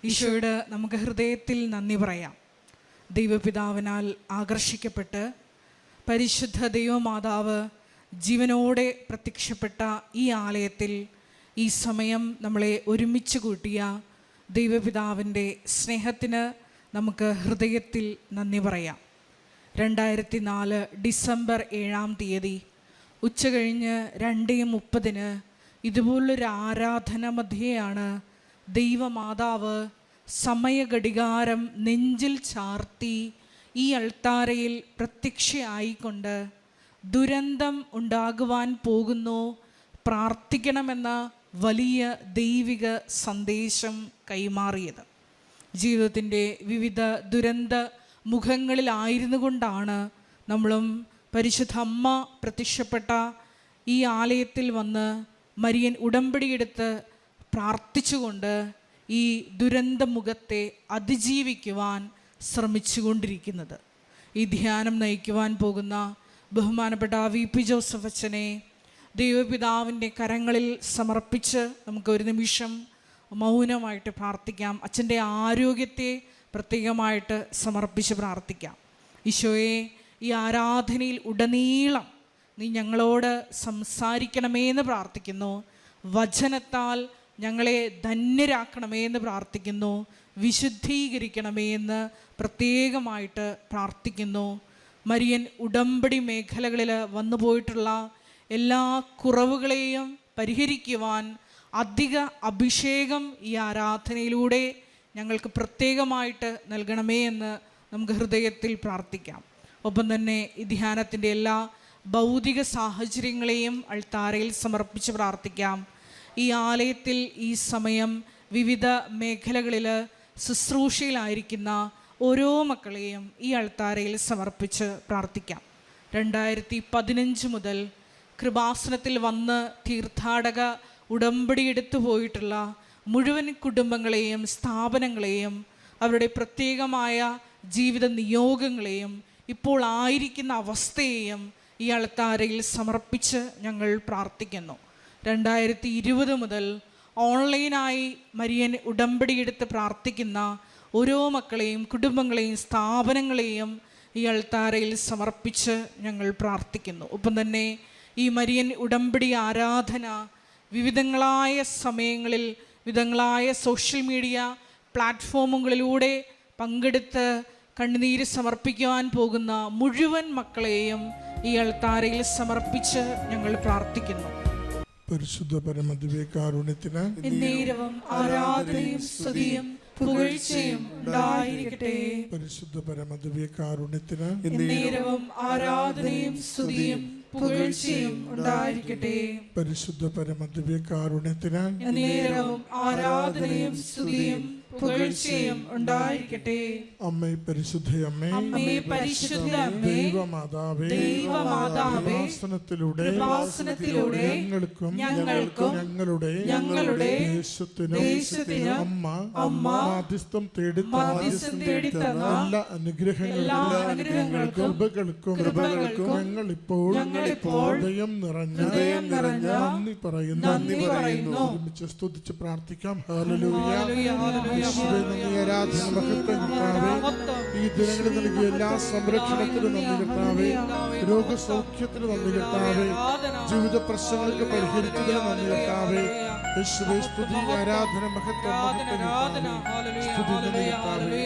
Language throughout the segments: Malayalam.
ഈശോയോട് നമുക്ക് ഹൃദയത്തിൽ നന്ദി പറയാം. ദൈവപിതാവിനാൽ ആകർഷിക്കപ്പെട്ട് പരിശുദ്ധ ദൈവമാതാവ് ജീവനോടെ പ്രത്യക്ഷപ്പെട്ട ഈ ആലയത്തിൽ ഈ സമയം നമ്മളെ ഒരുമിച്ച് കൂട്ടിയ ദൈവപിതാവിൻ്റെ സ്നേഹത്തിന് നമുക്ക് ഹൃദയത്തിൽ നന്ദി പറയാം. 2004 ഡിസംബർ 7-ാം തീയതി ഉച്ചകഴിഞ്ഞ് 2:30 ഇതുപോലൊരു ആരാധന മധ്യേയാണ് ദൈവമാതാവ് സമയഘടികാരം നെഞ്ചിൽ ചാർത്തി ഈ അൾത്താരയിൽ പ്രത്യക്ഷയായിക്കൊണ്ട് ദുരന്തം ഉണ്ടാകുവാൻ പോകുന്നു, പ്രാർത്ഥിക്കണമെന്ന വലിയ ദൈവിക സന്ദേശം കൈമാറിയത്. ജീവിതത്തിൻ്റെ വിവിധ ദുരന്ത മുഖങ്ങളിലായിരുന്നു കൊണ്ടാണ് നമ്മളും പരിശുദ്ധ അമ്മ പ്രത്യക്ഷപ്പെട്ട ഈ ആലയത്തിൽ വന്ന് മരിയൻ ഉടമ്പടിയെടുത്ത് പ്രാർത്ഥിച്ചുകൊണ്ട് ഈ ദുരന്തമുഖത്തെ അതിജീവിക്കുവാൻ ശ്രമിച്ചുകൊണ്ടിരിക്കുന്നത്. ഈ ധ്യാനം നയിക്കുവാൻ പോകുന്ന ബഹുമാനപ്പെട്ട VP ജോസഫ് അച്ഛനെ ദൈവപിതാവിൻ്റെ കരങ്ങളിൽ സമർപ്പിച്ച് നമുക്ക് ഒരു നിമിഷം മൗനമായിട്ട് പ്രാർത്ഥിക്കാം. അച്ഛൻ്റെ ആരോഗ്യത്തെ പ്രത്യേകമായിട്ട് സമർപ്പിച്ച് പ്രാർത്ഥിക്കാം. ഈശോയെ, ഈ ആരാധനയിൽ ഉടനീളം നീ ഞങ്ങളോട് സംസാരിക്കണമേ എന്ന് പ്രാർത്ഥിക്കുന്നു. വചനത്താൽ ഞങ്ങളെ ധന്യരാക്കണമേ എന്ന് പ്രാർത്ഥിക്കുന്നു. വിശുദ്ധീകരിക്കണമേ എന്ന് പ്രത്യേകമായിട്ട് പ്രാർത്ഥിക്കുന്നു. മരിയൻ ഉടമ്പടി മേഖലകളിൽ വന്നുപോയിട്ടുള്ള എല്ലാ കുറവുകളെയും പരിഹരിക്കുവാൻ അധിക അഭിഷേകം ഈ ആരാധനയിലൂടെ ഞങ്ങൾക്ക് പ്രത്യേകമായിട്ട് നൽകണമേ എന്ന് നമുക്ക് ഹൃദയത്തിൽ പ്രാർത്ഥിക്കാം. ഒപ്പം തന്നെ ഈ ധ്യാനത്തിൻ്റെ എല്ലാ ഭൗതിക സാഹചര്യങ്ങളെയും അൾത്താരയിൽ സമർപ്പിച്ച് പ്രാർത്ഥിക്കാം. ഈ ആലയത്തിൽ ഈ സമയം വിവിധ മേഖലകളിൽ ശുശ്രൂഷയിലായിരിക്കുന്ന ഓരോ മക്കളെയും ഈ അൾത്താരയിൽ സമർപ്പിച്ച് പ്രാർത്ഥിക്കാം. 2015 മുതൽ കൃപാസനത്തിൽ വന്ന് തീർത്ഥാടക ഉടമ്പടി എടുത്തു പോയിട്ടുള്ള മുഴുവൻ കുടുംബങ്ങളെയും സ്ഥാപനങ്ങളെയും അവരുടെ പ്രത്യേകമായ ജീവിത നിയോഗങ്ങളെയും ഇപ്പോൾ ആയിരിക്കുന്ന അവസ്ഥയെയും ഈ അൾത്താരയിൽ സമർപ്പിച്ച് ഞങ്ങൾ പ്രാർത്ഥിക്കുന്നു. 2020 മുതൽ ഓൺലൈനായി മരിയൻ ഉടമ്പടിയെടുത്ത് പ്രാർത്ഥിക്കുന്ന ഓരോ മക്കളെയും കുടുംബങ്ങളെയും സ്ഥാപനങ്ങളെയും ഈ അൾത്താരയിൽ സമർപ്പിച്ച് ഞങ്ങൾ പ്രാർത്ഥിക്കുന്നു. ഒപ്പം തന്നെ ഈ മരിയൻ ഉടമ്പടി ആരാധന വിവിധങ്ങളായ സമയങ്ങളിൽ വിവിധങ്ങളായ സോഷ്യൽ മീഡിയ പ്ലാറ്റ്ഫോമുകളിലൂടെ പങ്കെടുത്ത് കണ്ണുനീര് സമർപ്പിക്കുവാൻ പോകുന്ന മുഴുവൻ മക്കളെയും ഈ അൾത്താരയിൽ സമർപ്പിച്ച് ഞങ്ങൾ പ്രാർത്ഥിക്കുന്നു. പരിശുദ്ധ പരമദിവ്യകാരുണ്യത്തിന് എന്നേരവും ആരാധനയും സ്തുതിയും പുകഴ്ചയും ഉണ്ടായിരിക്കട്ടെ. പരിശുദ്ധ പരമദിവ്യകാരുണ്യത്തിന് എന്നേരവും ആരാധനയും സ്തുതിയും പുകഴ്ചയും ഉണ്ടായിരിക്കട്ടെ. പരിശുദ്ധ പരമദിവ്യകാരുണ്യത്തിന് എന്നേരവും ആരാധനയും സ്തുതിയും പുകഴ്ചയും ഉണ്ടായിരിക്കട്ടെ. അമ്മേ പരിശുദ്ധയമ്മേ, അമ്മേ പരിശുദ്ധയമ്മേ, ദൈവമാതാവേ, ദൈവമാതാവേ, കൃപാസനത്തിലൂടെ ഞങ്ങൾക്കും ഞങ്ങളുടെ ദേശത്തിനും അമ്മ മാധ്യസ്ഥം തേടിത്തന്ന എല്ലാ അനുഗ്രഹങ്ങൾക്കും കൃപകൾക്കും ഞങ്ങളിപ്പോൾ ഹൃദയം നിറഞ്ഞ നന്ദി പറയുന്നു. ഒരുമിച്ച് സ്തുതിച്ച് പ്രാർത്ഥിക്കാം. ഹല്ലേലൂയ. ആരാധന മഹത്വം കർത്താവേ, ഈ ദിനങ്ങളിൽ നൽകിയ എല്ലാ സംരക്ഷണത്തിനും നന്ദി കർത്താവേ, രോഗസൗഖ്യത്തിന് നന്ദി കർത്താവേ, ജീവിത പ്രശ്നങ്ങൾക്ക് പരിഹരിച്ചതിന് നന്ദി കർത്താവേ. യേശുവേ സ്തുതി, ആരാധന മഹത്വം സ്തുതി നന്ദി കർത്താവേ,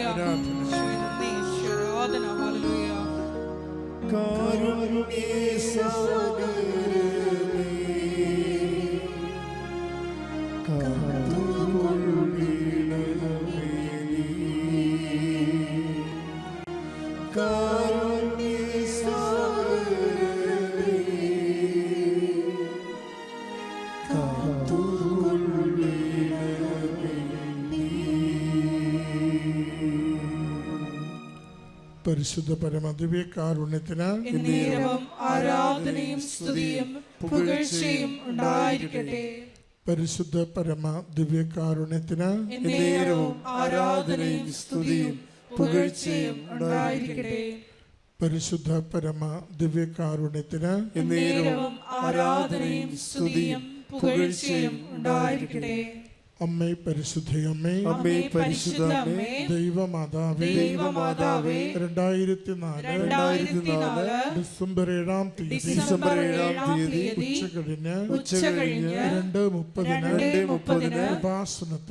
പരിശുദ്ധ പരമദിവ്യകാരുണ്യത്തിന് എന്നേരവും ആരാധനയും സ്തുതിയും പുകഴ്ചയും ഉണ്ടായിരിക്കട്ടെ. പരിശുദ്ധ പരമദിവ്യകാരുണ്യത്തിന് എന്നേരവും ആരാധനയും സ്തുതിയും പുകഴ്ചയും ഉണ്ടായിരിക്കട്ടെ. പരിശുദ്ധ പരമദിവ്യകാരുണ്യത്തിന് എന്നേരവും ആരാധനയും സ്തുതിയും പുകഴ്ചയും ഉണ്ടായിരിക്കട്ടെ. അമ്മേ പരിശുദ്ധയമ്മേ, അമ്മേ പരിശുദ്ധമേ, ദൈവമാതാവേ, ദൈവമാതാവേ, 2004 ഡിസംബർ 7-ാം തീയതി ഉച്ചകഴിഞ്ഞ് 2:30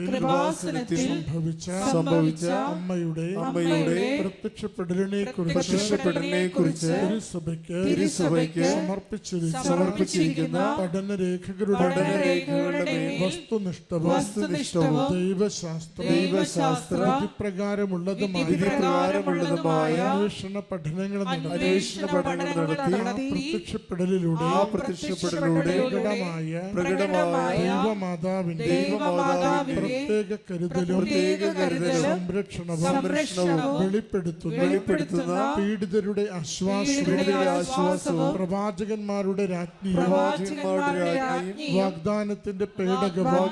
കൃപാസനത്തിൽ സംഭവിച്ച അമ്മയുടെ പ്രത്യക്ഷപ്പെടലിനെ കുറിച്ച് തിരുസഭയ്ക്ക് സമർപ്പിച്ചിരിക്കുന്ന പഠനരേഖകളുടെ വസ്തുനിഷ്ഠവും ദൈവശാസ്ത്ര വിധിപ്രകാരമുള്ളതുമായ അന്വേഷണ പഠനങ്ങൾ നടത്തി പ്രത്യക്ഷപ്പെടലിലൂടെ പ്രകടമായ ദൈവമാതാവിന്റെ പ്രത്യേക കരുതലും സംരക്ഷണവും വെളിപ്പെടുത്തുന്ന പീഡിതരുടെ ആശ്വാസവും പ്രവാചകന്മാരുടെ രാജ്ഞിയും വാഗ്ദാനത്തിന്റെ പേടകവും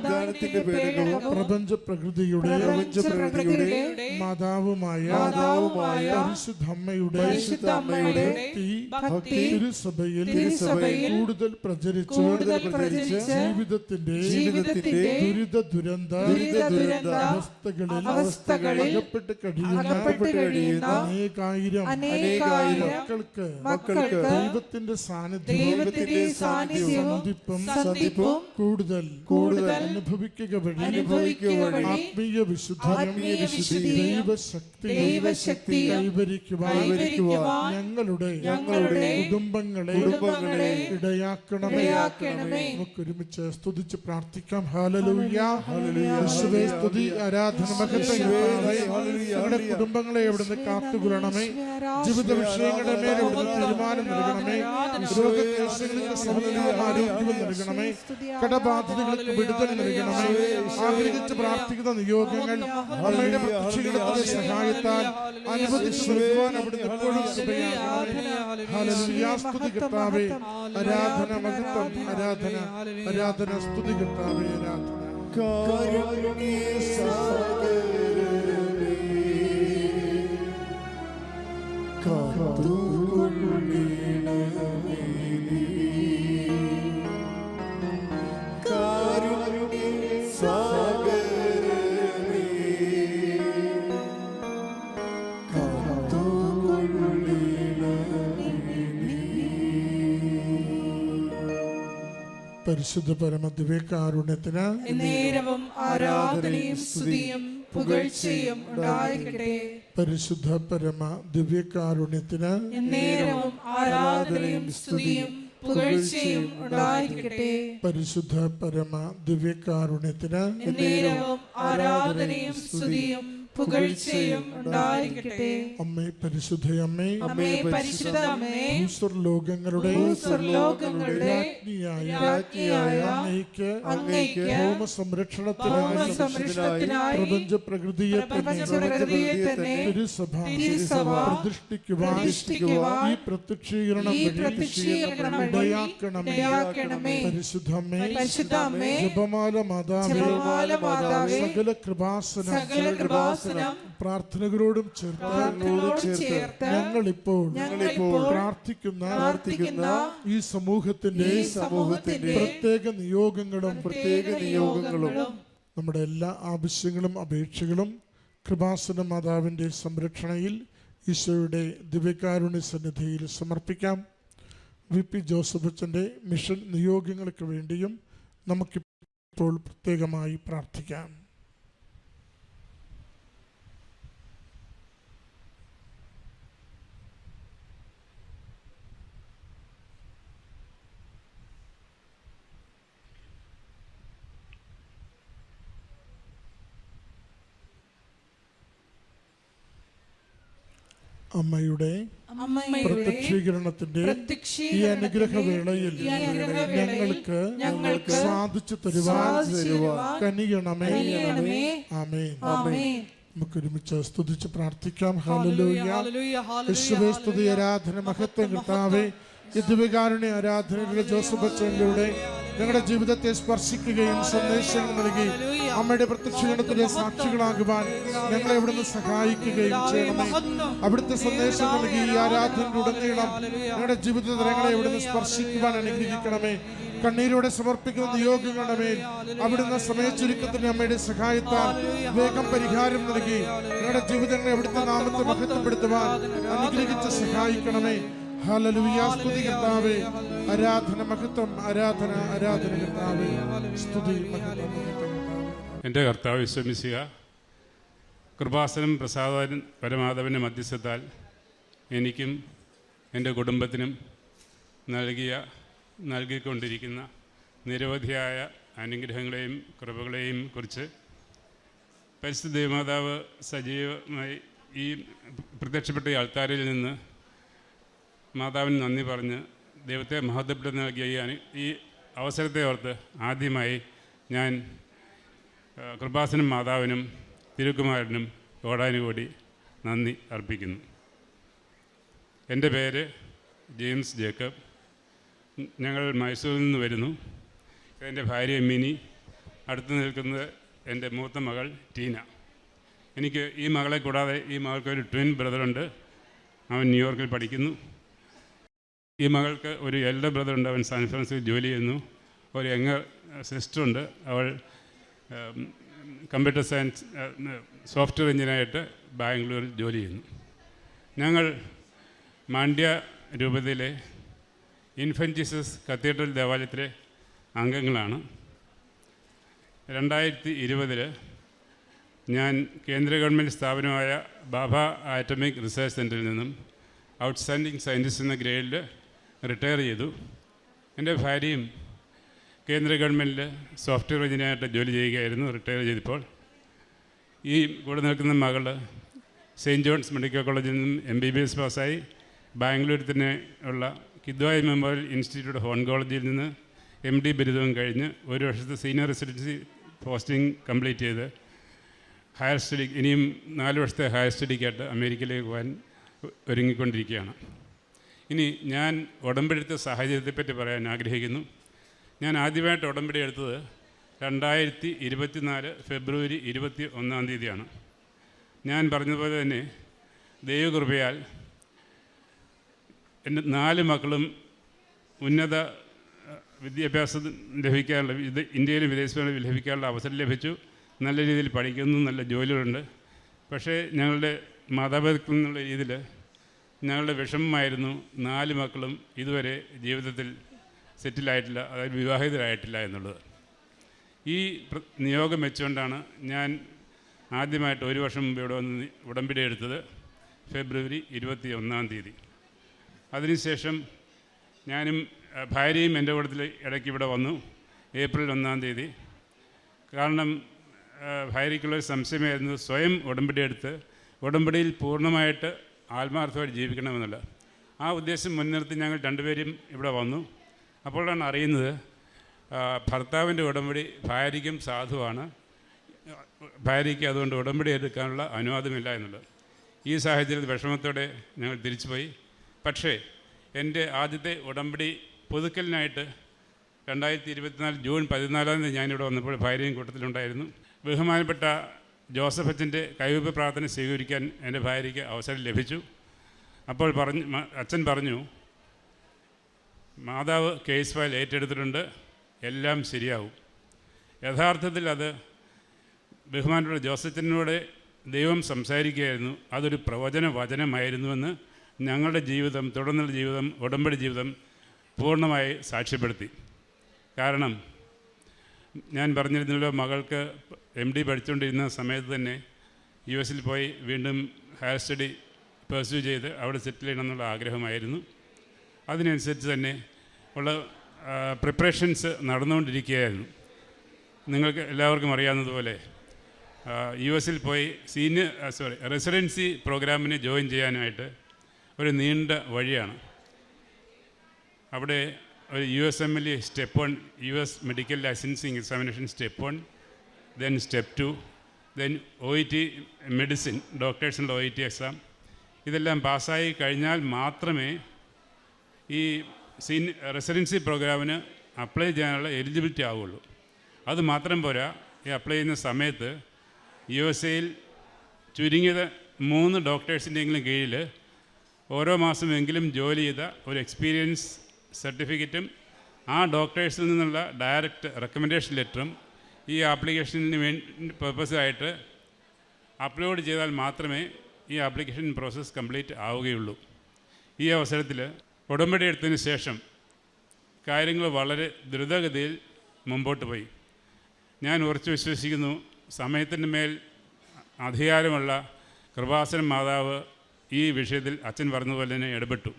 പ്രപഞ്ച പ്രകൃതിയുടെ മാതാവുമായ പരിശുദ്ധമ്മയുടെ ഭക്തി തിരുസഭയിൽ കൂടുതൽ പ്രചരിച്ച് ജീവിതത്തിന്റെ ദുരിത അവസ്ഥകളിൽ അകപ്പെട്ട് കഴിയുന്ന അനേകായിരം മക്കൾക്ക് ദൈവത്തിന്റെ സാന്നിധ്യവും സന്ധിപ്പും കൂടുതൽ അനുഭവിക്കുക വഴി ആത്മീയ വിശുദ്ധി ദൈവശക്തി കൈവരിക്കുവാൻ ഞങ്ങളുടെ കുടുംബങ്ങളെ ഇടയാക്കണമേ. നമുക്ക് ഒരുമിച്ച് സ്തുതിച്ച് പ്രാർത്ഥിക്കാം. ഹല്ലേലൂയ, യേശുവേ സ്തുതി, ആരാധന, മഹത്വം. ഞങ്ങളുടെ കുടുംബങ്ങളെ അവിടുന്ന് കാത്തുകൊള്ളണമേ. ജീവിത വിഷയങ്ങളുടെ മേലെ അവിടുന്ന് തീരുമാനം നൽകണമേ. രോഗകേശങ്ങൾക്ക് സമൃദ്ധിയും ആരോഗ്യവും നൽകണമേ. കടബാധ്യതകൾക്ക് വിടുതൽ നൽകണമേ. ആഗ്രഹിച്ച് പ്രാർത്ഥിക്കുന്ന നിയോഗങ്ങൾ അമ്മയുടെ പ്രത്യക്ഷീകരണത്തിന്റെ സഹായത്താൽ അനുവദിച്ചു നൽകുവാൻ അവിടുന്ന് എപ്പോഴും കൃപയാകണമേ. ഹല്ലേലൂയ, സ്തുതി കർത്താവേ, ആരാധന, മഹത്വം, ആരാധന, സ്തുതി കർത്താവേ, ആരാധന. പരിശുദ്ധ പരമദിവ്യകാരുണ്യത്തിന് നേരവും ആരാധനയും സ്തുതിയും പുകഴ്ചയും ഉണ്ടായിരിക്കട്ടെ. പരിശുദ്ധ പരമ ദിവ്യകാരുണ്യത്തിന് നേരവും ആരാധനയും സ്തുതിയും പുകഴ്ചയും ഉണ്ടായിരിക്കട്ടെ. പരിശുദ്ധ പരമ ദിവ്യകാരുണ്യത്തിന് നേരവും ആരാധനയും സ്തുതിയും പുകഴ്ചയും ഉണ്ടായിരിക്കട്ടെ. അമ്മേ പരിശുദ്ധയമ്മേ, അമ്മേ പരിശുദ്ധമേ, ലോകങ്ങളുടെ രാജ്ഞിയായ അങ്ങയ്ക്ക് ഭൗമ സംരക്ഷണത്തിനായി പ്രപഞ്ച പ്രകൃതിയെ തന്നെ തിരുസഭ പ്രതിഷ്ഠിക്കുവാൻ ഈ പ്രത്യക്ഷീകരണം ഇടയാക്കണമേ. പരിശുദ്ധമേ, ജപമാല മാതാവേ, സകല കൃപാസനം പ്രാർത്ഥനകളോടും ചേർത്ത് ഞങ്ങളിപ്പോൾ പ്രാർത്ഥിക്കുന്ന ഈ സമൂഹത്തിന്റെ പ്രത്യേക നിയോഗങ്ങളും നമ്മുടെ എല്ലാ ആവശ്യങ്ങളും അപേക്ഷകളും കൃപാസന മാതാവിന്റെ സംരക്ഷണയിൽ ഈശോയുടെ ദിവ്യകാരുണ്യ സന്നിധിയിൽ സമർപ്പിക്കാം. VP ജോസഫ് അച്ഛൻ്റെ മിഷൻ നിയോഗങ്ങൾക്ക് വേണ്ടിയും നമുക്കിപ്പോൾ പ്രത്യേകമായി പ്രാർത്ഥിക്കാം. അമ്മയുടെ പ്രത്യക്ഷീകരണത്തിന്റെ ഈ അനുഗ്രഹവേളയിൽ ഞങ്ങൾക്ക് സാധിച്ചു തരുവാൻ കനിയണമേ. ആമേൻ. നമുക്ക് ഒരുമിച്ച് സ്തുതിച്ച് പ്രാർത്ഥിക്കാം. ഹല്ലേലൂയ, യേശുവേ സ്തുതി, ആരാധന, മഹത്വം കർത്താവേ. ഈ ദിവ്യകാരുണ്യ ആരാധനയിലൂടെ ജോസഫ് അച്ഛനിലൂടെ ഞങ്ങളുടെ ജീവിതത്തെ സ്പർശിക്കുകയും സന്ദേശങ്ങൾ നൽകി അമ്മയുടെ പ്രത്യക്ഷീകരണത്തിന്റെ സാക്ഷികളാകുവാൻ ഞങ്ങളെ ഇവിടുന്ന് സഹായിക്കുകയും ചെയ്യണമേ. അവിടുത്തെ സന്ദേശം നൽകി ഈ ആരാധനയിലുടനീളം ഞങ്ങളുടെ ജീവിത തലങ്ങളെ ഇവിടുന്ന് സ്പർശിക്കുവാൻ അനുഗ്രഹിക്കണമേ. കണ്ണീരോടെ സമർപ്പിക്കുന്ന നിയോഗങ്ങളുടെ മേൽ അവിടുന്ന് സമയച്ചുരുക്കത്തിന് അമ്മയുടെ സഹായത്താൽ വേഗം പരിഹാരം നൽകി ഞങ്ങളുടെ ജീവിതങ്ങളെ അവിടുത്തെ നാമത്തെ മഹത്വപ്പെടുത്തുവാൻ അനുഗ്രഹിച്ച് സഹായിക്കണമേ. ഹല്ലേലൂയ. സ്തുതി കർത്താവേ. ആരാധന മഹത്വം. ആരാധന ആരാധന കർത്താവേ. സ്തുതി മഹത്വം മഹത്വം. എൻ്റെ കർത്താവ് വിശ്വസിക്കുക കൃപാസനം പ്രസാദൻ പരമാധവൻ്റെ മധ്യസ്ഥത്താൽ എനിക്കും എൻ്റെ കുടുംബത്തിനും നൽകിക്കൊണ്ടിരിക്കുന്ന നിരവധിയായ അനുഗ്രഹങ്ങളെയും കൃപകളെയും കുറിച്ച് പരിശുദ്ധ ദൈവമാതാവ് സജീവമായി ഈ പ്രത്യക്ഷപ്പെട്ട ഈ ആൾക്കാരിൽ നിന്ന് മാതാവിന് നന്ദി പറഞ്ഞ് ദൈവത്തെ മഹത്വപ്പെടുത്തി നൽകിയ ഈ അവസരത്തെ ഓർത്ത് ആദ്യമായി ഞാൻ കൃപാസനം മാതാവിനും തിരുക്കുമാരനും കോടാനുകോടി നന്ദി അർപ്പിക്കുന്നു. എൻ്റെ പേര് ജെയിംസ് ജേക്കബ്. ഞങ്ങൾ മൈസൂരിൽ നിന്ന് വരുന്നു. എൻ്റെ ഭാര്യ മിനി. അടുത്ത് നിൽക്കുന്നത് എൻ്റെ മൂത്ത മകൾ ടീന. എനിക്ക് ഈ മകളെ കൂടാതെ ഈ മകൾക്കൊരു ട്വിൻ ബ്രദറുണ്ട്. അവൻ ന്യൂയോർക്കിൽ പഠിക്കുന്നു. ഈ മകൾക്ക് ഒരു എൽഡർ ബ്രദറുണ്ട്. അവൻ സാൻ ഫ്രാൻസിസ്കോയിൽ ജോലി ചെയ്യുന്നു. ഒരു യങ്ങർ സിസ്റ്ററുണ്ട്. അവൾ കമ്പ്യൂട്ടർ സയൻസ് സോഫ്റ്റ്വെയർ എഞ്ചിനീയറായിട്ട് ബാംഗ്ലൂരിൽ ജോലി ചെയ്യുന്നു. ഞങ്ങൾ മാണ്ഡ്യ രൂപതയിലെ ഇൻഫന്റ് ജീസസ് കത്തീഡ്രൽ ദേവാലയത്തിലെ അംഗങ്ങളാണ്. 2020 ഞാൻ കേന്ദ്ര ഗവൺമെൻറ് സ്ഥാപനമായ ബാബ ആറ്റമിക് റിസർച്ച് സെൻറ്ററിൽ നിന്നും ഔട്ട്സ്റ്റാൻഡിംഗ് സയൻറ്റിസ്റ്റ് എന്ന ഗ്രേഡിൽ റിട്ടയർ ചെയ്തു. എൻ്റെ ഭാര്യയും കേന്ദ്ര ഗവൺമെൻറ്റിൽ സോഫ്റ്റ്വെയർ എഞ്ചിനീയറായിട്ട് ജോലി ചെയ്യുകയായിരുന്നു. റിട്ടയർ ചെയ്തപ്പോൾ ഈ കൂടെ നിൽക്കുന്ന മകൾ സെയിൻറ്റ് ജോൺസ് മെഡിക്കൽ കോളേജിൽ നിന്നും MBBS പാസ്സായി ബാംഗ്ലൂരിൽ തന്നെ ഉള്ള കിദ്വായ് മെമ്മോറിയൽ ഇൻസ്റ്റിറ്റ്യൂട്ട് ഓഫ് ഓൺകോളജിയിൽ നിന്ന് MD ബിരുദവും കഴിഞ്ഞ് 1 വർഷത്തെ സീനിയർ റെസിഡൻസി പോസ്റ്റിംഗ് കംപ്ലീറ്റ് ചെയ്ത് ഹയർ സ്റ്റഡി ഇനിയും 4 വർഷത്തെ ഹയർ സ്റ്റഡിക്കായിട്ട് അമേരിക്കയിലേക്ക് പോകാൻ ഒരുങ്ങിക്കൊണ്ടിരിക്കുകയാണ്. ഇനി ഞാൻ ഉടമ്പടിയെടുത്ത സാഹചര്യത്തെപ്പറ്റി പറയാൻ ആഗ്രഹിക്കുന്നു. ഞാൻ ആദ്യമായിട്ട് ഉടമ്പടി എടുത്തത് 2024 ഫെബ്രുവരി 21 ഞാൻ പറഞ്ഞതുപോലെ തന്നെ ദൈവകൃപയാൽ എൻ്റെ 4 മക്കളും ഉന്നത വിദ്യാഭ്യാസം ലഭിക്കാനുള്ള ഇന്ത്യയിലും വിദേശങ്ങളിലും ലഭിക്കാനുള്ള അവസരം ലഭിച്ചു. നല്ല രീതിയിൽ പഠിക്കുന്നു, നല്ല ജോലികളുണ്ട്. പക്ഷേ ഞങ്ങളുടെ മാതാപിതാക്കൾ എന്നുള്ള രീതിയിൽ ഞങ്ങളുടെ വിഷമമായിരുന്നു 4 മക്കളും ഇതുവരെ ജീവിതത്തിൽ സെറ്റിലായിട്ടില്ല, അതായത് വിവാഹിതരായിട്ടില്ല എന്നുള്ളത്. ഈ നിയോഗം വെച്ചുകൊണ്ടാണ് ഞാൻ ആദ്യമായിട്ട് 1 വർഷം മുമ്പ് ഇവിടെ വന്ന് ഉടമ്പടി എടുത്തത് ഫെബ്രുവരി 21. അതിനുശേഷം ഞാനും ഭാര്യയും എൻ്റെ കൂട്ടത്തിൽ ഇടയ്ക്ക് ഇവിടെ വന്നു ഏപ്രിൽ 1. കാരണം ഭാര്യയ്ക്കുള്ളൊരു സംശയമായിരുന്നു സ്വയം ഉടമ്പടി എടുത്ത് ഉടമ്പടിയിൽ പൂർണ്ണമായിട്ട് ആത്മാർത്ഥമായിട്ട് ജീവിക്കണമെന്നുള്ള ആ ഉദ്ദേശം മുൻനിർത്തി ഞങ്ങൾ 2 പേരും ഇവിടെ വന്നു. അപ്പോഴാണ് അറിയുന്നത് ഭർത്താവിൻ്റെ ഉടമ്പടി ഭാര്യയ്ക്കും സാധുവാണ്, ഭാര്യയ്ക്ക് അതുകൊണ്ട് ഉടമ്പടി എടുക്കാനുള്ള അനുവാദമില്ല എന്നുള്ളത്. ഈ സാഹചര്യത്തിൽ വിഷമത്തോടെ ഞങ്ങൾ തിരിച്ചുപോയി. പക്ഷേ എൻ്റെ ആദ്യത്തെ ഉടമ്പടി പുതുക്കലിനായിട്ട് 2024 ജൂൺ 14 ഞാനിവിടെ വന്നപ്പോൾ ഭാര്യയും കൂട്ടത്തിലുണ്ടായിരുന്നു. ബഹുമാനപ്പെട്ട ജോസഫ് അച്ഛൻ്റെ കൈവെപ്പ് പ്രാർത്ഥന സ്വീകരിക്കാൻ എൻ്റെ ഭാര്യയ്ക്ക് അവസരം ലഭിച്ചു. അപ്പോൾ അച്ഛൻ പറഞ്ഞു, മാതാവ് കേസ് ഫയൽ ഏറ്റെടുത്തിട്ടുണ്ട്, എല്ലാം ശരിയാവും. യഥാർത്ഥത്തിൽ അത് ബഹുമാനപ്പെട്ട ജോസഫിനോട് ദൈവം സംസാരിക്കുകയായിരുന്നു. അതൊരു പ്രവചന വചനമായിരുന്നുവെന്ന് ഞങ്ങളുടെ ജീവിതം, തുടർന്നുള്ള ജീവിതം, ഉടമ്പടി ജീവിതം പൂർണ്ണമായി സാക്ഷ്യപ്പെടുത്തി. കാരണം ഞാൻ പറഞ്ഞിരുന്നല്ലോ, മകൾക്ക് MD പഠിച്ചുകൊണ്ടിരുന്ന സമയത്ത് തന്നെ US പോയി വീണ്ടും ഹയർ സ്റ്റഡി പെർസ്യൂ ചെയ്ത് അവിടെ സെറ്റിൽ ചെയ്യണമെന്നുള്ള ആഗ്രഹമായിരുന്നു. അതിനനുസരിച്ച് തന്നെ ഉള്ള പ്രിപ്പറേഷൻസ് നടന്നുകൊണ്ടിരിക്കുകയായിരുന്നു. നിങ്ങൾക്ക് എല്ലാവർക്കും അറിയാവുന്നതുപോലെ US പോയി റെസിഡൻസി പ്രോഗ്രാമിന് ജോയിൻ ചെയ്യാനായിട്ട് ഒരു നീണ്ട വഴിയാണ്. അവിടെ ഒരു USMLE step 1, US medical licensing examination step 1, then step 2, then OET medicine ഡോക്ടേഴ്സിനുള്ള OET എക്സാം. ഇതെല്ലാം പാസ്സായി കഴിഞ്ഞാൽ മാത്രമേ ഈ റെസിഡൻസി പ്രോഗ്രാമിന് അപ്ലൈ ചെയ്യാനുള്ള എലിജിബിലിറ്റി ആവുള്ളൂ. അത് മാത്രം പോരാ, ഈ അപ്ലൈ ചെയ്യുന്ന സമയത്ത് USA ചുരുങ്ങിയത് 3 ഡോക്ടേഴ്സിൻ്റെയെങ്കിലും കീഴിൽ ഓരോ മാസമെങ്കിലും ജോലി ചെയ്ത ഒരു എക്സ്പീരിയൻസ് സർട്ടിഫിക്കറ്റും ആ ഡോക്ടേഴ്സിൽ നിന്നുള്ള ഡയറക്റ്റ് റെക്കമെൻഡേഷൻ ലെറ്ററും ഈ ആപ്ലിക്കേഷന് വേണ്ടി പർപ്പസായിട്ട് അപ്ലോഡ് ചെയ്താൽ മാത്രമേ ഈ ആപ്ലിക്കേഷൻ പ്രോസസ്സ് കംപ്ലീറ്റ് ആവുകയുള്ളൂ. ഈ അവസരത്തിൽ ഉടമ്പടി എടുത്തതിന് ശേഷം കാര്യങ്ങൾ വളരെ ദ്രുതഗതിയിൽ മുമ്പോട്ട് പോയി. ഞാൻ ഉറച്ചു വിശ്വസിക്കുന്നു, സമയത്തിൻ്റെ മേൽ അധികാരമുള്ള കൃപാസന മാതാവ് ഈ വിഷയത്തിൽ അച്ഛൻ പറഞ്ഞതുപോലെ തന്നെ ഇടപെട്ടു.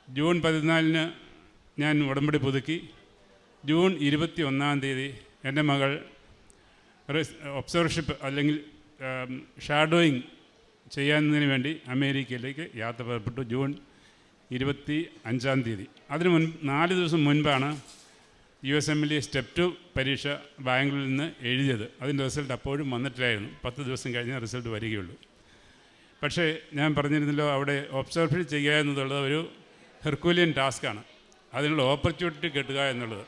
ജൂൺ 14 ഞാൻ ഉടമ്പടി പുതുക്കി. ജൂൺ 21 എൻ്റെ മകൾ ഒബ്സർവർഷിപ്പ് അല്ലെങ്കിൽ ഷാഡോയിങ് ചെയ്യാനതിന് വേണ്ടി അമേരിക്കയിലേക്ക് യാത്ര പുറപ്പെട്ടു. ജൂൺ 25 അതിന് 4 ദിവസം മുൻപാണ് USMLE സ്റ്റെപ്പ് 2 പരീക്ഷ ബാംഗ്ലൂരിൽ നിന്ന് എഴുതിയത്. അതിൻ്റെ റിസൾട്ട് അപ്പോഴും വന്നിട്ടില്ലായിരുന്നു. 10 ദിവസം കഴിഞ്ഞ് റിസൾട്ട് വരികയുള്ളൂ. പക്ഷേ ഞാൻ പറഞ്ഞിരുന്നല്ലോ, അവിടെ ഒബ്സർവേഷൻ ചെയ്യുക എന്നുള്ളത് ഒരു ഹെർക്കുലിയൻ ടാസ്ക്കാണ്. അതിനുള്ള ഓപ്പർച്യൂണിറ്റി കിട്ടുക എന്നുള്ളത്.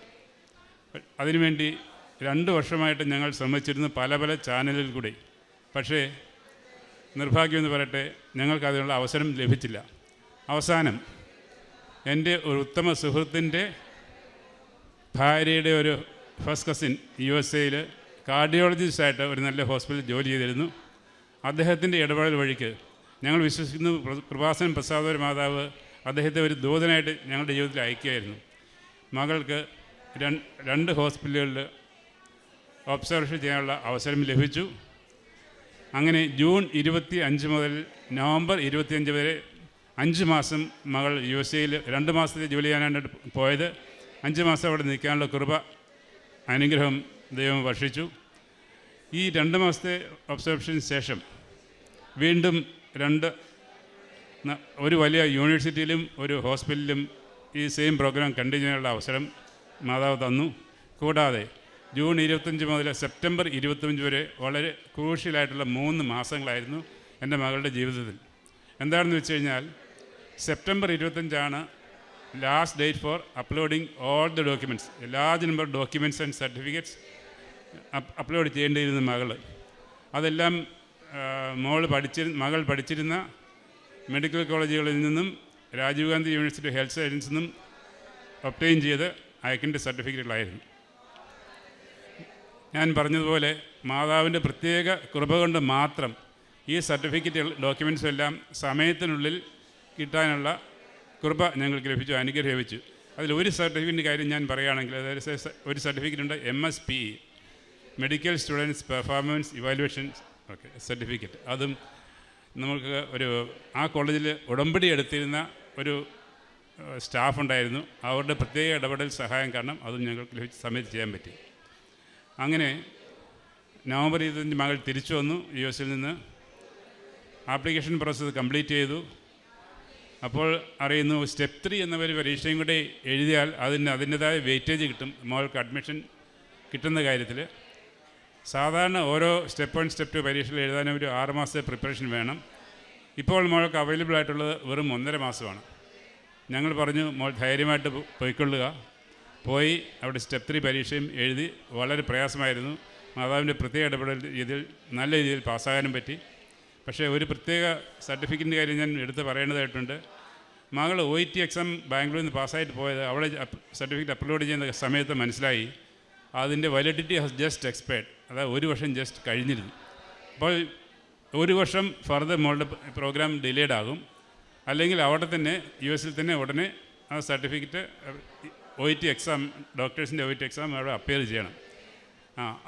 അതിനുവേണ്ടി 2 വർഷമായിട്ട് ഞങ്ങൾ ശ്രമിച്ചിരുന്നു പല ചാനലിൽ കൂടി. പക്ഷേ നിർഭാഗ്യമെന്ന് പറയട്ടെ, ഞങ്ങൾക്ക് അതിനുള്ള അവസരം ലഭിച്ചില്ല. അവസാനം എൻ്റെ ഒരു ഉത്തമ സുഹൃത്തിൻ്റെ ഭാര്യയുടെ ഒരു ഫസ്റ്റ് കസിൻ USA കാർഡിയോളജിസ്റ്റായിട്ട് ഒരു നല്ല ഹോസ്പിറ്റലിൽ ജോലി ചെയ്തിരുന്നു. അദ്ദേഹത്തിൻ്റെ ഇടപെടൽ വഴിക്ക് ഞങ്ങൾ വിശ്വസിക്കുന്നു കൃപാസനം പ്രസാദ മാതാവ് അദ്ദേഹത്തെ ഒരു ദൂതനായിട്ട് ഞങ്ങളുടെ ജീവിതത്തിൽ അയക്കുകയായിരുന്നു. മകൾക്ക് 2 ഹോസ്പിറ്റലുകളിൽ ഒബ്സർവേഷൻ ചെയ്യാനുള്ള അവസരം ലഭിച്ചു. അങ്ങനെ ജൂൺ 25 മുതൽ നവംബർ 25 വരെ 5 മാസം മകൾ USA 2 മാസത്തെ ജോലി ചെയ്യാനായിട്ട് പോയത്. 5 മാസം അവിടെ നിൽക്കാനുള്ള കൃപ അനുഗ്രഹം ദൈവം വർഷിച്ചു. ഈ 2 മാസത്തെ ഒബ്സർവേഷന് ശേഷം വീണ്ടും ഒരു വലിയ യൂണിവേഴ്സിറ്റിയിലും ഒരു ഹോസ്പിറ്റലിലും ഈ സെയിം പ്രോഗ്രാം കണ്ടിന്യൂ ചെയ്യാനുള്ള അവസരം മാതാവ് തന്നു. കൂടാതെ ജൂൺ 25 മുതൽ സെപ്റ്റംബർ 25 വരെ വളരെ ക്രൂഷ്യലായിട്ടുള്ള 3 മാസങ്ങളായിരുന്നു എൻ്റെ മകളുടെ ജീവിതത്തിൽ. എന്താണെന്ന് വെച്ച് കഴിഞ്ഞാൽ September 25 last date for uploading all the documents. എല്ലാ number documents and certificates upload ചെയ്യേണ്ടിയിരുന്ന മകൾ. അതെല്ലാം മകൾ പഠിച്ചിരുന്ന മെഡിക്കൽ കോളേജുകളിൽ നിന്നും രാജീവ് ഗാന്ധി യൂണിവേഴ്സിറ്റി ഹെൽത്ത് സയൻസിൽ നിന്നും ഒബ്റ്റെയിൻ ചെയ്ത് അയക്കേണ്ട സർട്ടിഫിക്കറ്റുകളായിരുന്നു. ഞാൻ പറഞ്ഞതുപോലെ മാതാവിൻ്റെ പ്രത്യേക കൃപ കൊണ്ട് മാത്രം ഈ സർട്ടിഫിക്കറ്റുകൾ ഡോക്യുമെൻറ്റ്സും എല്ലാം സമയത്തിനുള്ളിൽ കിട്ടാനുള്ള കൃപ ഞങ്ങൾക്ക് ലഭിച്ചു, അനുഗ്രഹം ലഭിച്ചു. അതിലൊരു സർട്ടിഫിക്കറ്റിൻ്റെ കാര്യം ഞാൻ പറയുകയാണെങ്കിൽ, അതായത് ഒരു സർട്ടിഫിക്കറ്റുണ്ട് MSPE, medical students performance evaluation certificate. അതും നമുക്ക് ആ കോളേജിൽ ഉടമ്പടി എടുത്തിരുന്ന ഒരു സ്റ്റാഫ് ഉണ്ടായിരുന്നു. അവരുടെ പ്രത്യേക ഇടപെടൽ സഹായം കാരണം അതും ഞങ്ങൾക്ക് ലഭിച്ച സമയത്ത് ചെയ്യാൻ പറ്റി. അങ്ങനെ നവംബർ 25 മകൾ തിരിച്ചു വന്നു US നിന്ന്. ആപ്ലിക്കേഷൻ പ്രോസസ്സ് കംപ്ലീറ്റ് ചെയ്തു. അപ്പോൾ അറിയുന്നു സ്റ്റെപ്പ് 3 എന്ന ഒരു പരീക്ഷയും കൂടി എഴുതിയാൽ അതിൻ്റെതായ വെയിറ്റേജ് കിട്ടും മകൾക്ക് അഡ്മിഷൻ കിട്ടുന്ന കാര്യത്തിൽ. സാധാരണ ഓരോ സ്റ്റെപ്പ് 1 സ്റ്റെപ്പ് 2 പരീക്ഷയിൽ എഴുതാനും ഒരു 6 മാസത്തെ പ്രിപ്പറേഷൻ വേണം. ഇപ്പോൾ മകൾക്ക് അവൈലബിൾ ആയിട്ടുള്ളത് വെറും 1.5 മാസമാണ്. ഞങ്ങൾ പറഞ്ഞു, മോൾ ധൈര്യമായിട്ട് പോയിക്കൊള്ളുക. പോയി അവിടെ സ്റ്റെപ്പ് 3 പരീക്ഷയും എഴുതി. വളരെ പ്രയാസമായിരുന്നു. മാതാവിൻ്റെ പ്രത്യേക ഇടപെടൽ രീതിയിൽ നല്ല രീതിയിൽ പാസ്സാകാനും പറ്റി. പക്ഷേ ഒരു പ്രത്യേക സർട്ടിഫിക്കറ്റിൻ്റെ കാര്യം ഞാൻ എടുത്ത് പറയേണ്ടതായിട്ടുണ്ട്. മകൾ OET എക്സാം ബാംഗ്ലൂരിൽ നിന്ന് പാസ്സായിട്ട് പോയത് അവിടെ സർട്ടിഫിക്കറ്റ് അപ്ലോഡ് ചെയ്യുന്ന സമയത്ത് മനസ്സിലായി അതിൻ്റെ വാലിഡിറ്റി ഹാസ് ജസ്റ്റ് എക്സ്പയർഡ്. അതായത് 1 വർഷം ജസ്റ്റ് കഴിഞ്ഞിരുന്നു. അപ്പോൾ 1 വർഷം ഫർദർ മോളുടെ പ്രോഗ്രാം ഡിലേഡ് ആകും. അല്ലെങ്കിൽ അവിടെ തന്നെ US തന്നെ ഉടനെ ആ സർട്ടിഫിക്കറ്റ് OET എക്സാം, ഡോക്ടേഴ്സിൻ്റെ OET എക്സാം അവിടെ അപ്പിയർ ചെയ്യണം.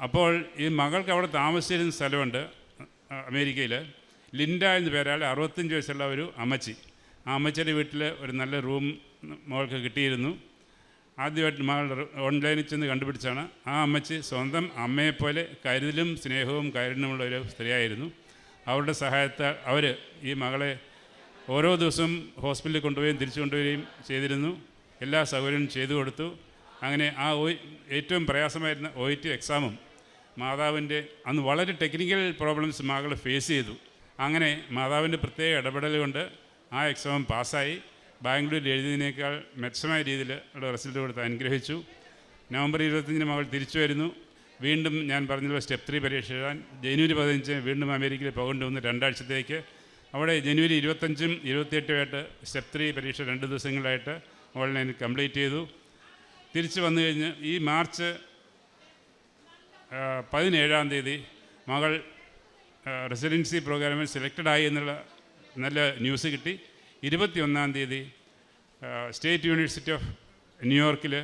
അപ്പോൾ ഈ മകൾക്ക് അവിടെ താമസിച്ചിരുന്ന സ്ഥലമുണ്ട് അമേരിക്കയിൽ. ലിൻഡ എന്ന് പേരാൽ 65 വയസ്സുള്ള ഒരു അമ്മച്ചി. ആ അമ്മച്ചിയുടെ വീട്ടിൽ ഒരു നല്ല റൂം മകൾക്ക് കിട്ടിയിരുന്നു. ആദ്യമായിട്ട് മകൾ ഓൺലൈനിൽ ചെന്ന് കണ്ടുപിടിച്ചാണ്. ആ അമ്മച്ചി സ്വന്തം അമ്മയെപ്പോലെ കരുതലും സ്നേഹവും കരുണമുള്ള ഒരു സ്ത്രീയായിരുന്നു. അവരുടെ സഹായത്താൽ അവർ ഈ മകളെ ഓരോ ദിവസവും ഹോസ്പിറ്റലിൽ കൊണ്ടുപോവുകയും തിരിച്ചു കൊണ്ടുവരികയും ചെയ്തിരുന്നു. എല്ലാ സൗകര്യവും ചെയ്തു കൊടുത്തു. അങ്ങനെ ആ ഏറ്റവും പ്രയാസമായിരുന്ന OET എക്സാമും മാതാവിൻ്റെ അന്ന് വളരെ ടെക്നിക്കൽ പ്രോബ്ലംസ് മകൾ ഫേസ് ചെയ്തു. അങ്ങനെ മാതാവിൻ്റെ പ്രത്യേക ഇടപെടൽ കൊണ്ട് ആ എക്സാം പാസ്സായി. ബാംഗ്ലൂരിൽ എഴുതിയതിനേക്കാൾ മെച്ചമായ രീതിയിൽ ഉള്ള റിസൾട്ട് കൊടുത്ത് അനുഗ്രഹിച്ചു. നവംബർ 25 മകൾ തിരിച്ചു വരുന്നു. വീണ്ടും ഞാൻ പറഞ്ഞല്ലോ സ്റ്റെപ്പ് 3 പരീക്ഷ എഴുതാൻ. ജനുവരി 15 വീണ്ടും അമേരിക്കയിൽ പോകേണ്ടി വന്നു 2 ആഴ്ചത്തേക്ക്. അവിടെ ജനുവരി 25 28 സ്റ്റെപ്പ് 3 പരീക്ഷ 2 ദിവസങ്ങളായിട്ട് ഓൺലൈനിൽ കംപ്ലീറ്റ് ചെയ്തു. തിരിച്ച് വന്നു കഴിഞ്ഞ് ഈ മാർച്ച് 17-ാം തീയതി മകൾ റെസിഡൻസി പ്രോഗ്രാമിൽ സെലക്റ്റഡായി എന്നുള്ള നല്ല ന്യൂസ് കിട്ടി. 21-ാം തീയതി സ്റ്റേറ്റ് യൂണിവേഴ്സിറ്റി ഓഫ് ന്യൂയോർക്കിൽ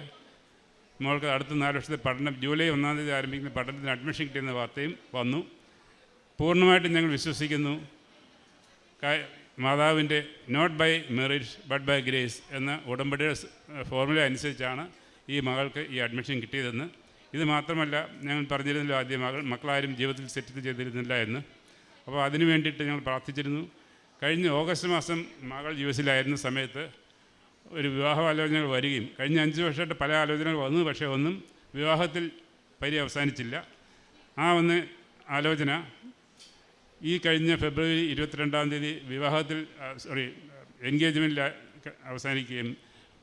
മോൾക്ക് അടുത്ത 4 വർഷത്തെ പഠനം ജൂലൈ 1-ാം തീയതി ആരംഭിക്കുന്ന പഠനത്തിന് അഡ്മിഷൻ കിട്ടിയെന്ന വാർത്തയും വന്നു. പൂർണ്ണമായിട്ടും ഞങ്ങൾ വിശ്വസിക്കുന്നു മാതാവിൻ്റെ not by merit but by grace എന്ന ഉടമ്പടിയുടെ ഫോർമുല അനുസരിച്ചാണ് ഈ മകൾക്ക് ഈ അഡ്മിഷൻ കിട്ടിയതെന്ന്. ഇത് മാത്രമല്ല, ഞങ്ങൾ പറഞ്ഞിരുന്നല്ലോ ആദ്യം മക്കളാരും ജീവിതത്തിൽ സെറ്റ് ചെയ്തിരുന്നില്ല എന്ന്. അപ്പോൾ അതിനു വേണ്ടിയിട്ട് ഞങ്ങൾ പ്രാർത്ഥിച്ചിരുന്നു. കഴിഞ്ഞ ഓഗസ്റ്റ് മാസം മകൾ യുഎസിലായിരുന്ന സമയത്ത് ഒരു വിവാഹ ആലോചനകൾ വരികയും കഴിഞ്ഞ 5 വർഷമായിട്ട് പല ആലോചനകൾ വന്നു. പക്ഷേ ഒന്നും വിവാഹത്തിൽ അവസാനിച്ചില്ല. ആ ഒന്ന് ആലോചന ഈ കഴിഞ്ഞ ഫെബ്രുവരി 22-ാം തീയതി എൻഗേജ്മെൻറ്റിൽ അവസാനിക്കുകയും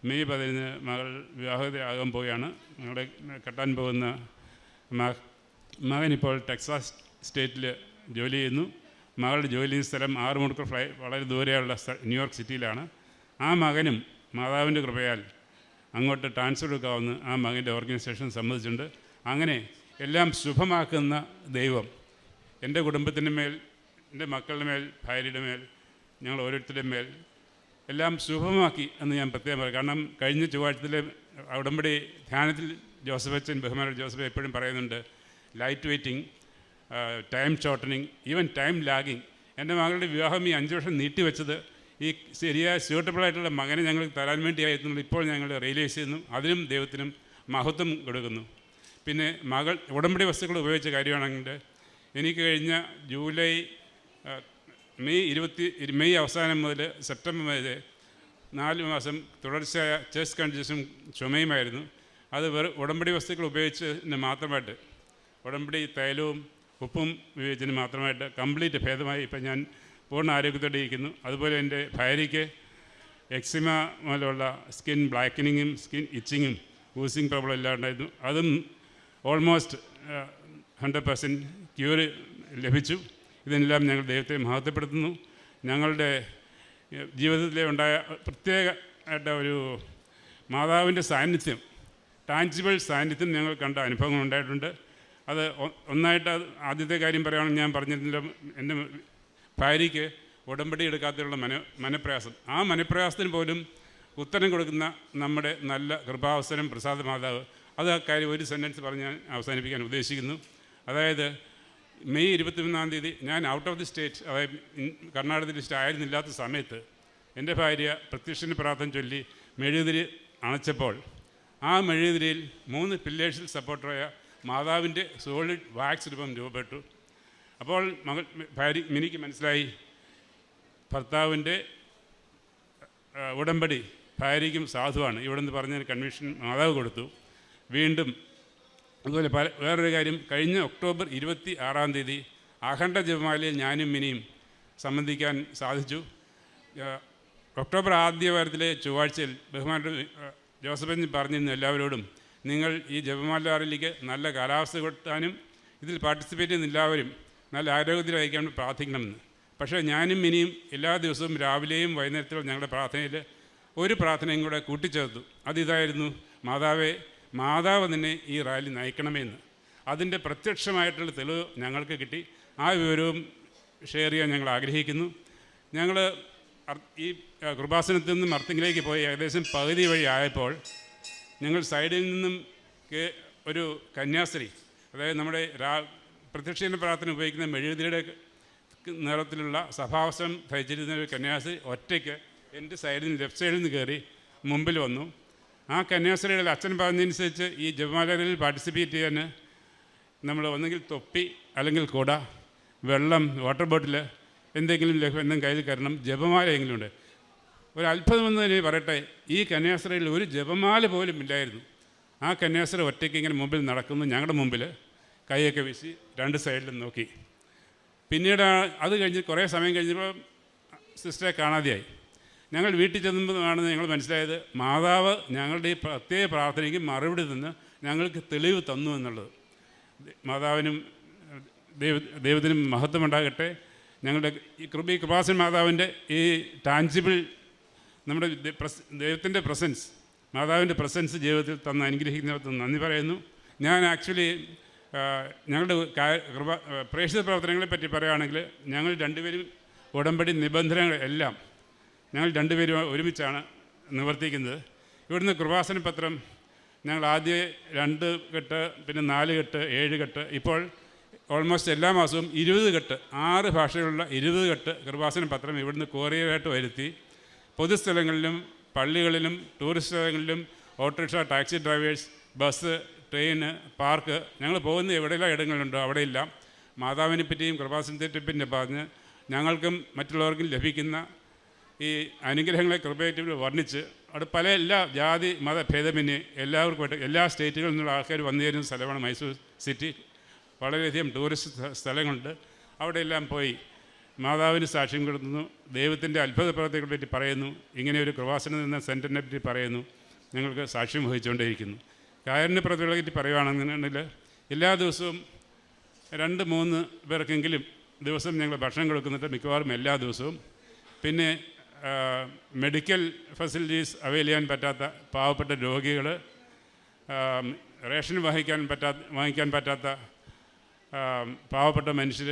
മെയ് 10-ന് മകൾ വിവാഹത്തിലാകാൻ പോവുകയാണ്. ഞങ്ങളുടെ കെട്ടാൻ പോകുന്ന മകനിപ്പോൾ ടെക്സാസ് സ്റ്റേറ്റിൽ ജോലി ചെയ്യുന്നു. മകളുടെ ജോലി സ്ഥലം 6 മണിക്കൂർ വളരെ ദൂരെയുള്ള ന്യൂയോർക്ക് സിറ്റിയിലാണ്. ആ മകനും മാതാവിൻ്റെ കൃപയാൽ അങ്ങോട്ട് ട്രാൻസ്ഫർ എടുക്കാവുന്ന ആ മകൻ്റെ ഓർഗനൈസേഷൻ സമ്മതിച്ചിട്ടുണ്ട്. അങ്ങനെ എല്ലാം ശുഭമാക്കുന്ന ദൈവം എൻ്റെ കുടുംബത്തിൻ്റെ മേൽ, എൻ്റെ മക്കളുടെ മേൽ, ഭാര്യയുടെ മേൽ, ഞങ്ങൾ ഓരോരുത്തരുടെ മേൽ എല്ലാം ശുഭമാക്കി എന്ന് ഞാൻ പ്രത്യേകം പറയും. കാരണം കഴിഞ്ഞ ചൊവ്വാഴ്ചയിലെ ഉടമ്പടി ധ്യാനത്തിൽ ജോസഫച്ചൻ, ബഹുമാനോട് ജോസഫ് എപ്പോഴും പറയുന്നുണ്ട്, light waiting, time shortening, even time lagging. എൻ്റെ മകളുടെ വിവാഹം ഈ 5 വർഷം നീട്ടിവെച്ചത് ഈ ശരിയായ സ്യൂട്ടബിളായിട്ടുള്ള മകനെ ഞങ്ങൾക്ക് തരാൻ വേണ്ടിയായിരുന്നു. ഇപ്പോൾ ഞങ്ങൾ റിയലൈസ് ചെയ്യുന്നു. അതിനും ദൈവത്തിനും മഹത്വം കൊടുക്കുന്നു. പിന്നെ മകൾ ഉടമ്പടി വസ്തുക്കൾ ഉപയോഗിച്ച കാര്യമാണെങ്കിൽ എനിക്ക് കഴിഞ്ഞ മെയ് അവസാനം മുതൽ സെപ്റ്റംബർ വരെ 4 മാസം തുടർച്ചയായ ചെസ്റ്റ് കണ്ടീഷനും ചുമയുമായിരുന്നു. അത് ഉടമ്പടി വസ്തുക്കൾ ഉപയോഗിച്ചതിന് മാത്രമായിട്ട്, ഉടമ്പടി തൈലവും ഉപ്പും ഉപയോഗിച്ചതിന് മാത്രമായിട്ട് കംപ്ലീറ്റ് ഭേദമായി ഇപ്പം ഞാൻ പൂർണ്ണ ആരോഗ്യത്തോടെ ഇരിക്കുന്നു. അതുപോലെ എൻ്റെ ഭാര്യയ്ക്ക് എക്സിമ മൂലമുള്ള സ്കിൻ ബ്ലാക്കനിങ്ങും സ്കിൻ ഇച്ചിങ്ങും ഊസിങ് പ്രോബ്ലം എല്ലാം ഉണ്ടായിരുന്നു. അതും ഓൾമോസ്റ്റ് 100% ക്യൂർ ലഭിച്ചു. ഇതെല്ലാം ഞങ്ങൾ ദൈവത്തെ മഹത്വപ്പെടുത്തുന്നു. ഞങ്ങളുടെ ജീവിതത്തിലെ ഉണ്ടായ പ്രത്യേകമായിട്ട് ഒരു മാതാവിൻ്റെ സാന്നിധ്യം, ടാഞ്ചിബിൾ സാന്നിധ്യം ഞങ്ങൾ കണ്ട അനുഭവങ്ങൾ ഉണ്ടായിട്ടുണ്ട്. അത് ഒന്നായിട്ട് ആദ്യത്തെ കാര്യം പറയുകയാണെങ്കിൽ ഞാൻ പറഞ്ഞിരുന്നല്ലോ, എൻ്റെ ഭാര്യയ്ക്ക് ഉടമ്പടി എടുക്കാത്തതിലുള്ള മനപ്രയാസം. ആ മനപ്രയാസത്തിന് പോലും ഉത്തരം കൊടുക്കുന്ന നമ്മുടെ നല്ല കൃപാവസരം പ്രസാദ മാതാവ്. അത് ആ കാര്യം ഒരു സെൻറ്റൻസ് പറഞ്ഞ് ഞാൻ അവസാനിപ്പിക്കാൻ ഉദ്ദേശിക്കുന്നു. അതായത് മെയ് 21-ാം തീയതി ഞാൻ ഔട്ട് ഓഫ് ദി സ്റ്റേറ്റ്, അതായത് കർണാടകത്തിൽ ആയിരുന്നില്ലാത്ത സമയത്ത് എൻ്റെ ഭാര്യ പ്രത്യക്ഷന് പ്രാർത്ഥന ചൊല്ലി മെഴുകുതിരി അണച്ചപ്പോൾ ആ മെഴുകുതിരിയിൽ 3 പില്ലേഴ്സിൽ സപ്പോർട്ടറായ മാതാവിൻ്റെ സോളിഡ് വാക്സ് രൂപപ്പെട്ടു. അപ്പോൾ മിനിക്ക് മനസ്സിലായി, ഭർത്താവിൻ്റെ ഉടമ്പടി ഭാര്യയ്ക്കും സാധുവാണ്. ഇവിടെ നിന്ന് പറഞ്ഞ കൺവെൻഷൻ മാതാവ് കൊടുത്തു. വീണ്ടും അതുപോലെ വേറൊരു കാര്യം, കഴിഞ്ഞ ഒക്ടോബർ 26-ാം തീയതി അഖണ്ഡ ജപമാലയിൽ ഞാനും മിനിയും സംബന്ധിക്കാൻ സാധിച്ചു. ഒക്ടോബർ ആദ്യ വാരത്തിലെ ചൊവ്വാഴ്ചയിൽ ബഹുമാനപ്പെട്ട ജോസഫൻ പറഞ്ഞിരുന്നു എല്ലാവരോടും, നിങ്ങൾ ഈ ജപമാലയിലേക്ക് നല്ല കാലാവസ്ഥ കൊടുത്താനും ഇതിൽ പാർട്ടിസിപ്പേറ്റ് ചെയ്യുന്ന എല്ലാവരും നല്ല ആരോഗ്യത്തിലായിരിക്കാൻ പ്രാർത്ഥിക്കണമെന്ന്. പക്ഷേ ഞാനും മിനിയും എല്ലാ ദിവസവും രാവിലെയും വൈകുന്നേരത്തിലും ഞങ്ങളുടെ പ്രാർത്ഥനയിൽ ഒരു പ്രാർത്ഥനയും കൂടെ കൂട്ടിച്ചേർത്തു. അതിതായിരുന്നു, മാതാവ് തന്നെ ഈ റാലി നയിക്കണമെന്ന്. അതിൻ്റെ പ്രത്യക്ഷമായിട്ടുള്ള തെളിവ് ഞങ്ങൾക്ക് കിട്ടി. ആ വിവരവും ഷെയർ ചെയ്യാൻ ഞങ്ങൾ ആഗ്രഹിക്കുന്നു. ഞങ്ങൾ ഈ കൃപാസനത്തിൽ നിന്നും അർത്തിങ്കിലേക്ക് പോയി ഏകദേശം പകുതി വഴി ആയപ്പോൾ ഞങ്ങൾ സൈഡിൽ നിന്നും ഒരു കന്യാസ്ത്രീ, അതായത് നമ്മുടെ പ്രത്യക്ഷീകരണ പ്രാർത്ഥന ഉപയോഗിക്കുന്ന മെഴുകുതിരിയുടെ നിറത്തിലുള്ള സഭാവസ്ത്രം ധരിച്ചിരുന്ന ഒരു കന്യാസ്ത്രീ ഒറ്റയ്ക്ക് എൻ്റെ സൈഡിൽ നിന്ന് ലെഫ്റ്റ് സൈഡിൽ നിന്ന് കയറി മുമ്പിൽ വന്നു. ആ കന്യാസ്ത്രീയുടെ അച്ഛൻ പറഞ്ഞതനുസരിച്ച് ഈ ജപമാലകളിൽ പാർട്ടിസിപ്പേറ്റ് ചെയ്യാൻ നമ്മൾ ഒന്നെങ്കിൽ തൊപ്പി, അല്ലെങ്കിൽ കുട, വെള്ളം, വാട്ടർ ബോട്ടിൽ എന്തെങ്കിലും കയ്യിൽ കയറണം, ജപമാലയെങ്കിലും ഉണ്ട്. ഒരു അത്ഭുതമെന്ന് തന്നെ പറയട്ടെ, ഈ കന്യാസ്ത്രീയിൽ ഒരു ജപമാല പോലും ഇല്ലായിരുന്നു. ആ കന്യാസ്ത്രീ ഒറ്റയ്ക്ക് ഇങ്ങനെ മുമ്പിൽ നടക്കുന്നു, ഞങ്ങളുടെ മുമ്പിൽ കൈയൊക്കെ വീശി 2 സൈഡിലും നോക്കി. പിന്നീട് അത് കഴിഞ്ഞ് കുറേ സമയം കഴിഞ്ഞപ്പോൾ സിസ്റ്ററെ കാണാതെയായി. ഞങ്ങൾ വീട്ടിൽ ചെന്നപ്പോഴാണ് ഞങ്ങൾ മനസ്സിലായത്, മാതാവ് ഞങ്ങളുടെ ഈ പ്രത്യേക പ്രാർത്ഥനയ്ക്ക് മറുപടി തന്ന് ഞങ്ങൾക്ക് തെളിവ് തന്നു എന്നുള്ളത്. മാതാവിനും ദൈവത്തിനും മഹത്വമുണ്ടാകട്ടെ. ഞങ്ങളുടെ ഈ കൃപാസൻ മാതാവിൻ്റെ ഈ ടാഞ്ചിബിൾ നമ്മുടെ ദൈവത്തിൻ്റെ പ്രസൻസ് മാതാവിൻ്റെ പ്രസൻസ് ജീവിതത്തിൽ തന്ന് അനുഗ്രഹിക്കുന്നവർക്ക് നന്ദി പറയുന്നു. ഞാൻ ആക്ച്വലി ഞങ്ങളുടെ പ്രേക്ഷിത പ്രവർത്തനങ്ങളെപ്പറ്റി പറയുകയാണെങ്കിൽ ഞങ്ങൾ രണ്ടുപേരും ഉടമ്പടി നിബന്ധനകൾ എല്ലാം ഞങ്ങൾ രണ്ടുപേരും ഒരുമിച്ചാണ് നിവർത്തിക്കുന്നത്. ഇവിടുന്ന് കൃപാസന പത്രം ഞങ്ങൾ ആദ്യം 2 കെട്ട്, പിന്നെ 4 കെട്ട്, 7 കെട്ട്, ഇപ്പോൾ ഓൾമോസ്റ്റ് എല്ലാ മാസവും 20 കെട്ട്, 6 ഭാഷകളുള്ള 20 കെട്ട് കൃപാസന പത്രം ഇവിടുന്ന് കൊറിയറായിട്ട് വരുത്തി പൊതുസ്ഥലങ്ങളിലും പള്ളികളിലും ടൂറിസ്റ്റ് സ്ഥലങ്ങളിലും autorickshaw, taxi drivers, bus, train, park, ഞങ്ങൾ പോകുന്ന എവിടെയെല്ലാം ഇടങ്ങളുണ്ടോ അവിടെയെല്ലാം മാതാവിനെ പറ്റിയും കൃപാസനത്തെ പറ്റിയും പറഞ്ഞ് ഞങ്ങൾക്കും മറ്റുള്ളവർക്കും ലഭിക്കുന്ന ഈ അനുഗ്രഹങ്ങളെ കൃപയായിട്ട് വർണ്ണിച്ച് അവിടെ പല എല്ലാ ജാതി മത ഭേദമന്യേ എല്ലാവർക്കുമായിട്ട് എല്ലാ സ്റ്റേറ്റുകളിൽ നിന്നുള്ള ആൾക്കാർ വന്നു ചേരുന്ന സ്ഥലമാണ് മൈസൂർ സിറ്റി. വളരെയധികം ടൂറിസ്റ്റ് സ്ഥലങ്ങളുണ്ട്. അവിടെയെല്ലാം പോയി മാതാവിന് സാക്ഷ്യം കൊടുക്കുന്നു, ദൈവത്തിൻ്റെ അത്ഭുത പ്രവർത്തികളെ പറ്റി പറയുന്നു, ഇങ്ങനെ ഒരു കൃപാസനം എന്ന സെൻറ്ററിനെ പറ്റി പറയുന്നു. ഞങ്ങൾക്ക് സാക്ഷ്യം വഹിച്ചുകൊണ്ടേയിരിക്കുന്നു. കാരുണ്യ പ്രവർത്തികളെ പറ്റി പറയുകയാണെന്നുണ്ടെങ്കിൽ എല്ലാ ദിവസവും 2-3 പേർക്കെങ്കിലും ദിവസം ഞങ്ങൾ ഭക്ഷണം കൊടുക്കുന്നുണ്ട്, മിക്കവാറും എല്ലാ ദിവസവും. പിന്നെ മെഡിക്കൽ ഫെസിലിറ്റീസ് അവൈൽ ചെയ്യാൻ പറ്റാത്ത പാവപ്പെട്ട രോഗികൾ, റേഷൻ വാങ്ങിക്കാൻ പറ്റാത്ത പാവപ്പെട്ട മനുഷ്യർ,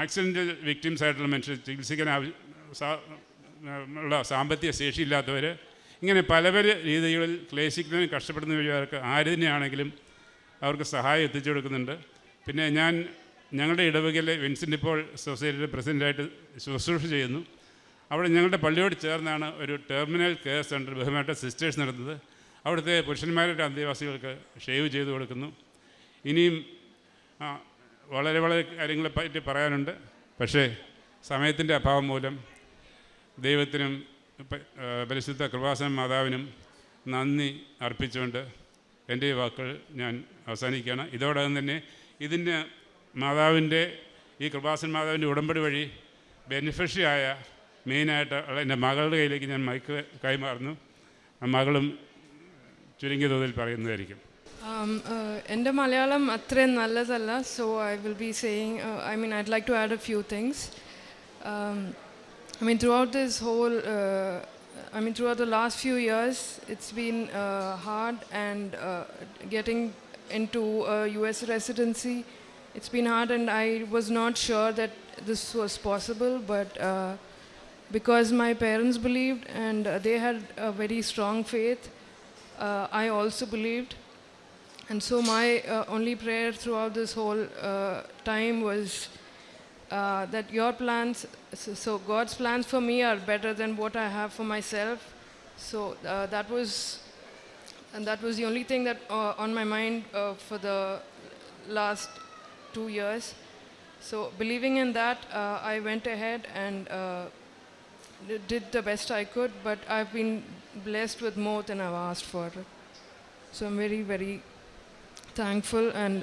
ആക്സിഡൻ്റ് വിക്ടിംസ് ആയിട്ടുള്ള മനുഷ്യർ, ചികിത്സിക്കാൻ ഉള്ള സാമ്പത്തിക ശേഷിയില്ലാത്തവർ, ഇങ്ങനെ പല പല രീതികളിൽ ക്ലേശിക്കുന്നതിന് കഷ്ടപ്പെടുന്നവർക്ക് ആര് തന്നെയാണെങ്കിലും അവർക്ക് സഹായം എത്തിച്ചു കൊടുക്കുന്നുണ്ട്. പിന്നെ ഞങ്ങളുടെ ഇടവകയിലെ വിൻസെൻ്റ് പോൾ സൊസൈറ്റിയുടെ പ്രസിഡൻ്റായിട്ട് ശുശ്രൂഷ ചെയ്യുന്നു. അവിടെ ഞങ്ങളുടെ പള്ളിയോട് ചേർന്നാണ് ഒരു ടെർമിനൽ കെയർ സെൻറ്റർ ബഹുമാനപ്പെട്ട സിസ്റ്റേഴ്സ് നടത്തുന്നത്. അവിടുത്തെ പുരുഷന്മാരുടെ അന്തേവാസികൾക്ക് ഷേവ് ചെയ്ത് കൊടുക്കുന്നു. ഇനിയും വളരെ വളരെ കാര്യങ്ങളെ പറ്റി പറയാനുണ്ട്. പക്ഷേ സമയത്തിൻ്റെ അഭാവം മൂലം ദൈവത്തിനും പരിശുദ്ധ കൃപാസന മാതാവിനും നന്ദി അർപ്പിച്ചുകൊണ്ട് എൻ്റെ ഈ വാക്കുകൾ ഞാൻ അവസാനിക്കുകയാണ്. ഇതോടൊപ്പം തന്നെ ഇതിൻ്റെ മാതാവിൻ്റെ ഈ കൃപാസന മാതാവിൻ്റെ ഉടമ്പടി വഴി ബെനിഫിഷ്യറി ആയ മെയിനായിട്ട് ഉള്ള എൻ്റെ മകളുടെ കയ്യിലേക്ക് ഞാൻ മൈക്ക് കൈമാറുന്നു. മകളും ചുരുങ്ങിയ തോതിൽ പറയുന്നതായിരിക്കും. എൻ്റെ മലയാളം അത്രയും നല്ലതല്ല, so I will be saying, I'd like to add a few things. Throughout this whole, throughout the last few years, it's been hard, and getting into US residency, it's been hard, and I was not sure that this was possible, but because my parents believed and they had a very strong faith, I also believed. And so my only prayer throughout this whole time was that your plans, so God's plans for me are better than what I have for myself. So that was the only thing that on my mind for the last 2 years. So believing in that, I went ahead and did the best I could, but I've been blessed with more than I've asked for. So I'm very, very thankful, and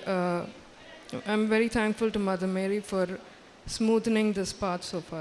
I'm very thankful to Mother Mary for smoothing this path so far.